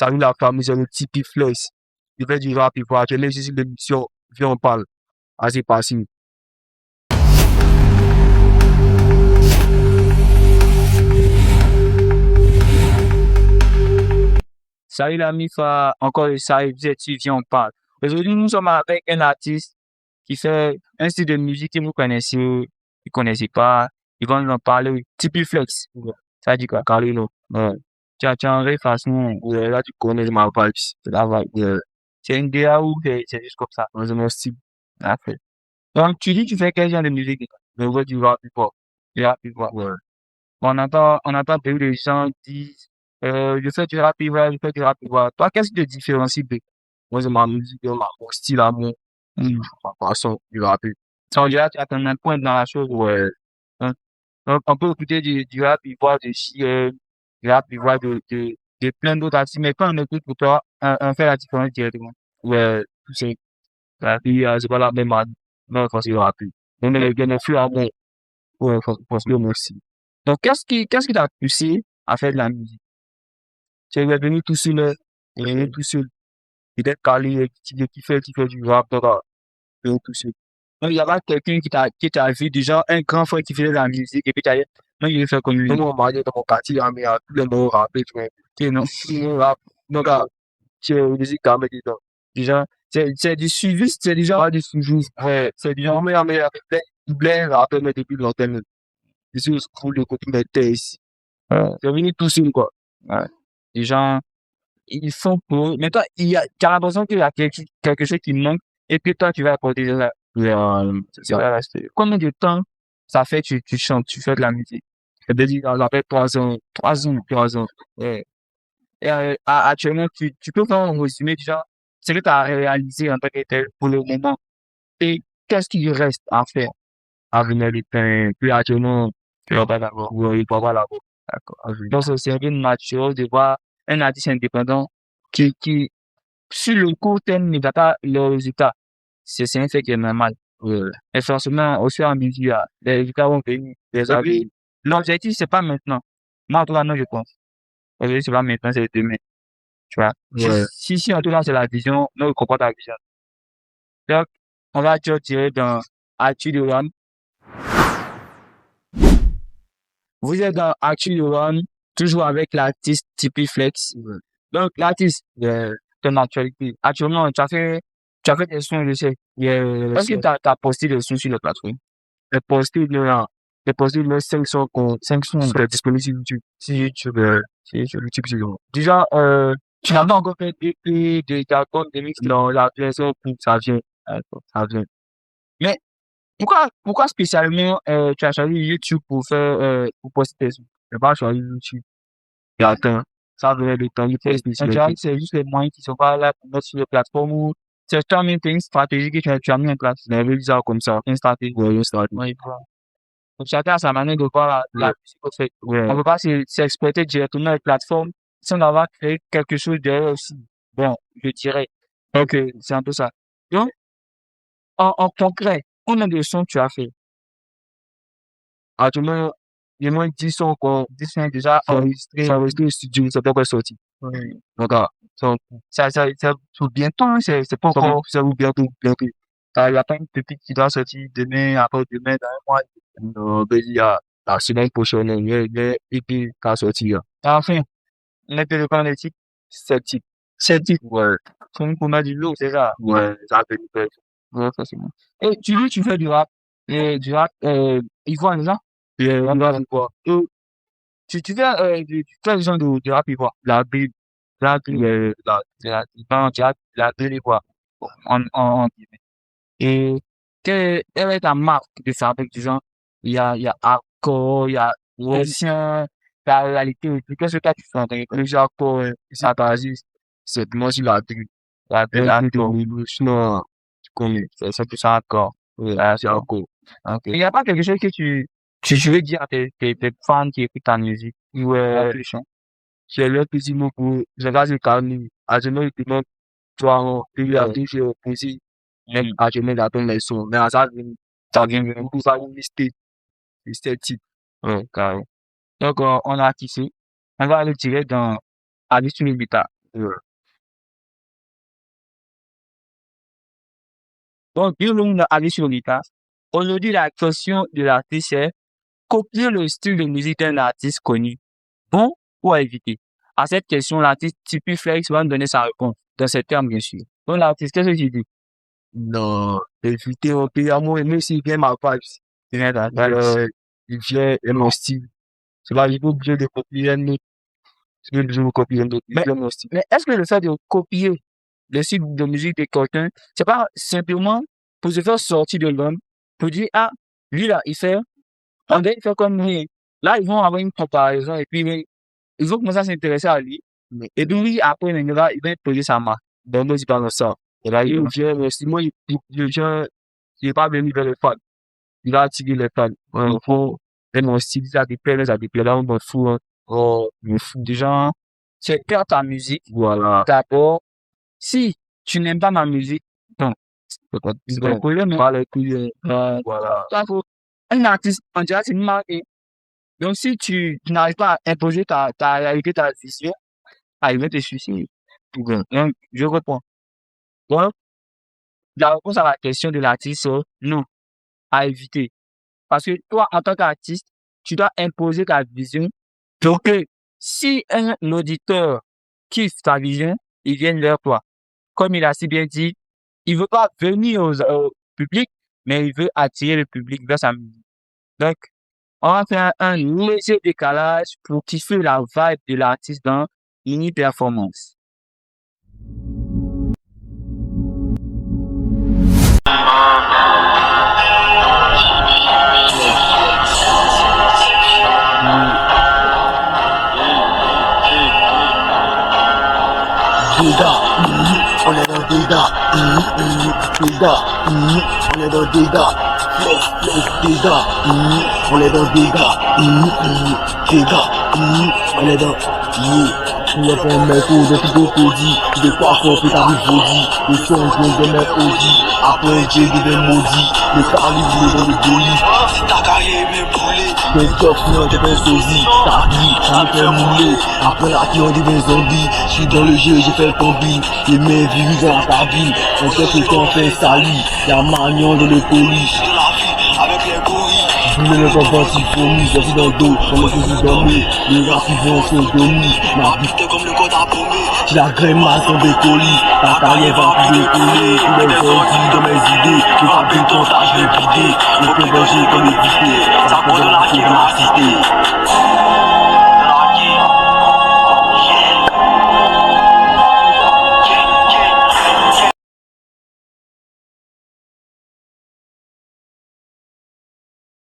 Salut la famille, c'est le Tipeee Flex. Je fais du rap, il faut atteindre sur l'émission. Viens, on parle. Vas-y, passe. Salut l'ami, encore salut, tu viens, on parle. Aujourd'hui, nous sommes avec un artiste qui fait un style de musique que vous connaissez, ne connaissez pas. Ils vont nous en parler. Tipeee Flex. Ça dit quoi? Carlino. Ouais. Tu as un vrai façon. Ouais, là, tu connais ma vibe. C'est la vibe. Ouais. C'est une DA ou c'est juste comme ça? C'est mon style. Parfait. Donc, tu dis, tu fais quel genre de musique? Je veux du rap, hip hop. Du rap, tu vois. Ouais. On entend beaucoup de gens disent, je fais du rap, je fais du rap, toi, qu'est-ce qui te différencie, B? Moi, c'est ma musique, mon style à moi. Ma façon du rap. Ça, on dirait, tu as un point dans la chose. Ouais. Hein. Donc, on peut écouter du rap, de Chien, du rap, de plein d'autres artistes, mais quand on écoute pour toi, on fait la différence directement. Ouais. Tout c'est, c'est pas la même année. Non, faut se rappeler. Mais les gars, les à moi. Ouais, faut se le moi aussi. Donc, qu'est-ce qui t'a poussé à faire de la musique? Tu es revenu tout seul, il est venu tout seul. Peut-être Kali, qui fait du rap, il est tout seul. Donc, il y a pas quelqu'un qui t'a vu, déjà, un grand frère qui faisait de la musique, et puis t'as dit, non, il veut faire comme lui. Non, on m'a dit dans mon quartier, mais tous les mots rappés, tu vois. Tu non. Tous les mots rap. Donc, tu es musique quand même dedans. Déjà, c'est du suivi, c'est déjà, Pas du sujet. Ouais, c'est du genre, mais plein rap, mais depuis longtemps. Je suis au school de côté de mes ici. C'est venu tout seul, quoi. ouais. Les gens, ils font pour, mais toi, tu as l'impression qu'il y a quelque chose qui manque, et puis toi, tu vas apporter ça. C'est ça. Combien de temps ça fait que tu chantes, tu fais de la musique? C'est-à-dire, ça fait 3 ans. 3 ans. Ouais. Et actuellement, tu peux faire un résumé déjà, ce que tu as réalisé en tant que tel pour le moment, et qu'est-ce qu'il reste à faire? À venir les pains. Puis actuellement, Tu vas pas d'accord. il va pas là-bas. D'accord. Donc, c'est un peu naturel de voir un artiste indépendant qui, sur le court terme, ne va pas le résultat. C'est un fait qui est normal. Ouais. Et forcément, au fur et à mesure, les résultats vont venir. L'objectif, c'est pas maintenant. Moi, en tout cas, non, je pense. L'objectif, c'est pas maintenant, c'est demain. Tu vois? Ouais. Si, en tout cas, c'est la vision, nous, on comprend ta vision. Donc, on va tirer dans Actu de One. Vous êtes dans Actu de One, toujours avec l'artiste Tipeee Flex. Ouais. Donc, l'artiste, ton actualité. Actuellement, tu as fait des sons, je sais. Est-ce que tu as posté des sons sur la plateforme? Les postés, les 5 sons sont disponibles sur YouTube. Sur YouTube, sur YouTube, c'est bon. Déjà, tu n'as pas encore fait d'album, de mix? Non, la version, ça vient. Ça vient. Mais, pourquoi spécialement, tu as choisi YouTube pour poster tes sons? Je vais pas choisir YouTube. Et attends, ça venait de temps, il faut spécialiser. C'est juste les moyens qui sont pas là pour mettre sur les plateformes ou c'est toi-même, une stratégie que tu as mis en place. Je l'avais dit ça comme ça. Une stratégie. Ouais, une stratégie. Oui, donc, chacun a sa manière de voir la musique au fait. Ouais. On peut pas s'exploiter directement les plateformes sans avoir créé quelque chose derrière aussi. Bon, je dirais. Ok, c'est un peu ça. Donc, en concret, combien de sons tu as fait? Actuellement, il y a moins de 10 sons qu'on, 10 sons déjà enregistrés. ça enregistré au studio, ça peut pas sortir. Oui. Donc, Ça, pour bientôt, hein, c'est pas encore. ça vous bientôt. Il y a pas une pépite qui doit sortir demain, après-demain, dans un mois. Non, ben, il y a la semaine prochaine, il y a et puis, qui a sorti, Enfin, on est de prendre les titres. 7 titres. 7 titres. Ouais. Sont pour mettre du lourd, c'est ça. Ouais, ça fait du bien. Ouais, forcément. Et tu dis, tu fais du rap. Et du rap, ivoire, c'est ça? Et on va voir. Tu fais le genre de rap ivoire. La Bible, Non, tu as la Bible ivoire. En guillemets. Et quelle est ta marque de fabrique, disons? Il y a hardcore, il y a ancien, la réalité. Qu'est-ce que toi tu fais en tant que le Japon, ça basé, c'est moi sur la Bible. la Bible hardcore? Sinon, tu connais, C'est plus hardcore. ouais, c'est D'accord. encore. Ok. Il n'y a pas quelque chose que tu veux dire à tes fans qui écoutent ta musique? Ouais, c'est le petit mot pour, je regarde le calme, à ce moment, il demande, toi, il a dit, j'ai opposé, même à ce moment, il attend les sons, mais à ça vient vraiment, pour ça, vous listez type. Ouais, carré. Donc, on a kiffé. On va aller direct dans Addis Tunibita. Ouais. Donc, vu que nous allons sur l'état, aujourd'hui, la question de l'artiste est copier le style de musique d'un artiste connu. Bon ou à éviter? À cette question, l'artiste Tipeee Flex va nous donner sa réponse, dans ces termes, bien sûr. Donc, l'artiste, qu'est-ce que tu dis? Non, éviter un peu à moi, même s'il vient ma vibe, Bien, ta vibes. il vient et mon style. C'est pas, il faut obligé de copier un autre. C'est pas obligé de copier un autre. Il Mais, vient mon style. mais est-ce que le fait de copier le style de musique de quelqu'un, c'est pas simplement pour se faire sortir de l'homme, pour dire, ah, lui là, il fait, on dirait qu'il fait comme lui. Là, ils vont avoir une comparaison et puis ils vont commencer à s'intéresser à lui. Mais, Et puis lui, après, il va poser sa marque. ben, moi, c'est pas dans ça. Et là, Il vient, mais si moi, il vient, il est pas venu vers les fans. Il a attiré les fans. Ouais, il faut, et mon style, ça dépend, là, on m'en fout, hein. Oh, je me fous. déjà, c'est faire ta musique. Voilà. D'abord, si tu n'aimes pas ma musique, donc, C'est pas, c'est pas le problème, hein. pas les couilles, voilà. Ça, un artiste, on dirait, c'est une marque. Donc, si tu n'arrives pas à imposer ta réalité, ta vision, il va te suicider. Donc, je reprends. Donc, la réponse à la question de l'artiste, c'est non, à éviter. Parce que toi, en tant qu'artiste, tu dois imposer ta vision. Donc, si un auditeur kiffe ta vision, il vient vers toi. Comme il a si bien dit, il veut pas venir au public, mais il veut attirer le public vers sa musique. Donc, on va faire un léger décalage pour kiffer la vibe de l'artiste dans une performance. Dégâts, on est dans dégâts, dégâts, on est dans dégâts, dégâts, on est dans dégâts, dégâts, on est dans pour le faire mes coups de tout codie, de quoi faut que t'arrives maudit, le son de mes audits, après j'ai des maudits, le calibre dans le bolide, ta carrière est même brûlée, des cops non t'es pas sosie, ta vie, ça me fait mouler, après la qui on devient zombie, j'suis dans le jeu, j'ai fait le combi, les mains virus dans la cabine, on sait que quand on fait sali, y'a Magnon dans le colis, de la vie avec les gorilles. Je voulais le combat si promis, je suis dans le dos, comme le fusil dormi, les rats qui vont se donner, ma bite comme le code à paumé, j'ai la graine mal dans des colis, ta carrière va plus décoller, tous les ordi dans mes idées, les fabriques de comptage, je vais vider, les pédanger comme les guidés, ça prend de la cité.